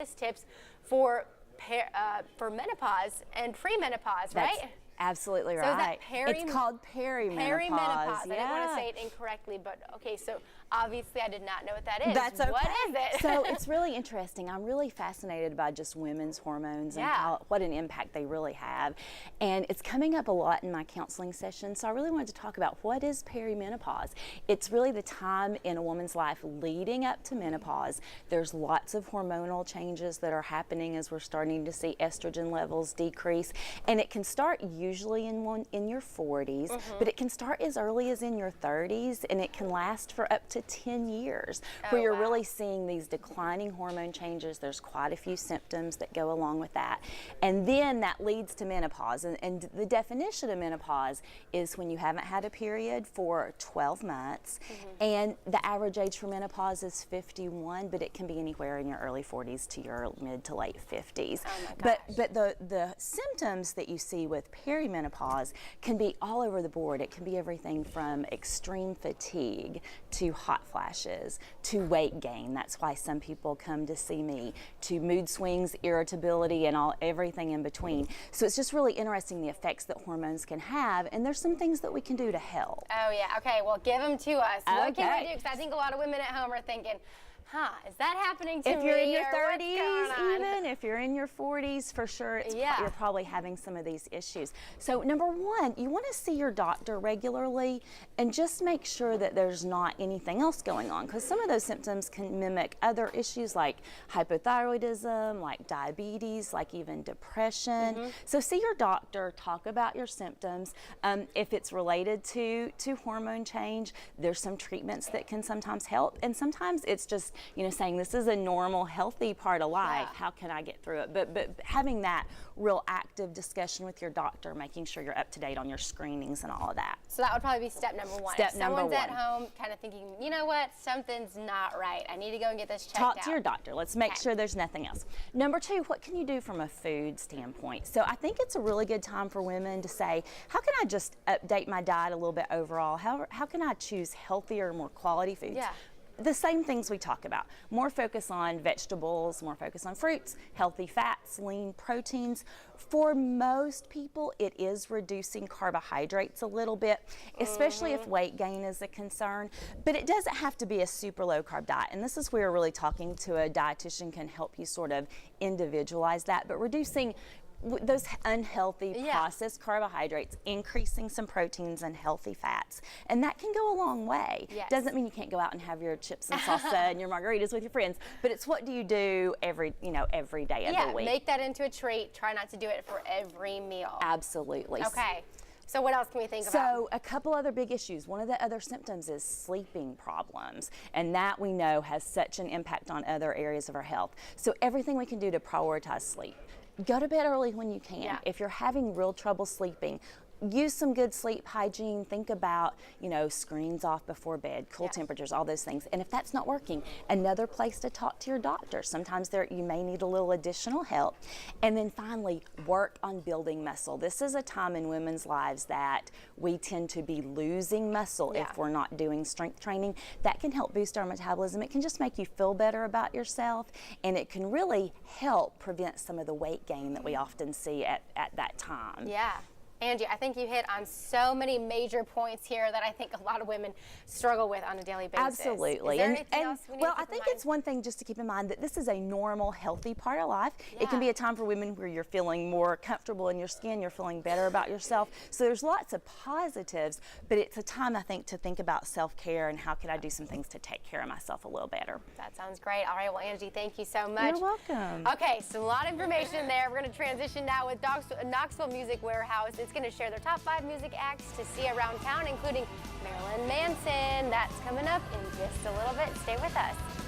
toughest tips for menopause and premenopause, right? Absolutely right. So is that it's called perimenopause. Perimenopause. I Yeah. didn't want to say it incorrectly, but okay, so obviously I did not know what that is. That's okay. What is it? So it's really interesting. I'm really fascinated by just women's hormones and what an impact they really have. And it's coming up a lot in my counseling sessions, so I really wanted to talk about what is perimenopause. It's really the time in a woman's life leading up to menopause. There's lots of hormonal changes that are happening as we're starting to see estrogen levels decrease, and it can start usually in your 40s, but it can start as early as in your 30s, and it can last for up to 10 years, where you're really seeing these declining hormone changes. There's quite a few symptoms that go along with that. And then that leads to menopause. And the definition of menopause is when you haven't had a period for 12 months, and the average age for menopause is 51, but it can be anywhere in your early 40s to your mid to late 50s. Oh my gosh. But the symptoms that you see with perimenopause can be all over the board. It can be everything from extreme fatigue to hot flashes to weight gain. That's why some people come to see me, to mood swings, irritability, and everything in between. So it's just really interesting the effects that hormones can have, and there's some things that we can do to help. Oh yeah, okay, well give them to us. What can we do? Because I think a lot of women at home are thinking, is that happening to me? If you're in your 30s, even if you're in your 40s, for sure, you're probably having some of these issues. So number one, you want to see your doctor regularly and just make sure that there's not anything else going on, because some of those symptoms can mimic other issues like hypothyroidism, like diabetes, like even depression. So see your doctor, talk about your symptoms. If it's related to hormone change, there's some treatments that can sometimes help, and sometimes it's just saying this is a normal, healthy part of life. How can I get through it? But having that real active discussion with your doctor, making sure you're up to date on your screenings and all of that. So that would probably be step number one. Step if number someone's one. at home kind of thinking, you know what, something's not right. I need to go and get this checked out. Talk to your doctor. Let's make sure there's nothing else. Number two, what can you do from a food standpoint? So I think it's a really good time for women to say, how can I just update my diet a little bit overall? How can I choose healthier, more quality foods? The same things we talk about. More focus on vegetables, more focus on fruits, healthy fats, lean proteins. For most people, it is reducing carbohydrates a little bit, especially if weight gain is a concern. But it doesn't have to be a super low carb diet. And this is where really talking to a dietitian can help you sort of individualize that. But reducing those unhealthy processed carbohydrates, increasing some proteins and healthy fats, and that can go a long way. Doesn't mean you can't go out and have your chips and salsa and your margaritas with your friends, but it's what do you do every day of the week. Make that into a treat. Try not to do it for every meal. Absolutely. Okay. So what else can we think about? So a couple other big issues. One of the other symptoms is sleeping problems, and that we know has such an impact on other areas of our health. So everything we can do to prioritize sleep. Go to bed early when you can. If you're having real trouble sleeping, use some good sleep hygiene. Think about, screens off before bed, cool temperatures, all those things. And if that's not working, another place to talk to your doctor. Sometimes you may need a little additional help. And then finally, work on building muscle. This is a time in women's lives that we tend to be losing muscle if we're not doing strength training. That can help boost our metabolism. It can just make you feel better about yourself, and it can really help prevent some of the weight gain that we often see at that time. Angie, I think you hit on so many major points here that I think a lot of women struggle with on a daily basis. Absolutely. Is there anything else we need to keep I think it's one thing just to keep in mind that this is a normal, healthy part of life. It can be a time for women where you're feeling more comfortable in your skin, you're feeling better about yourself. So there's lots of positives, but it's a time, I think, to think about self-care and how can I do some things to take care of myself a little better. That sounds great. All right, well, Angie, thank you so much. You're welcome. Okay, so a lot of information there. We're going to transition now with Knoxville Music Warehouse. It's going to share their top 5 music acts to see around town, including Marilyn Manson. That's coming up in just a little bit. Stay with us.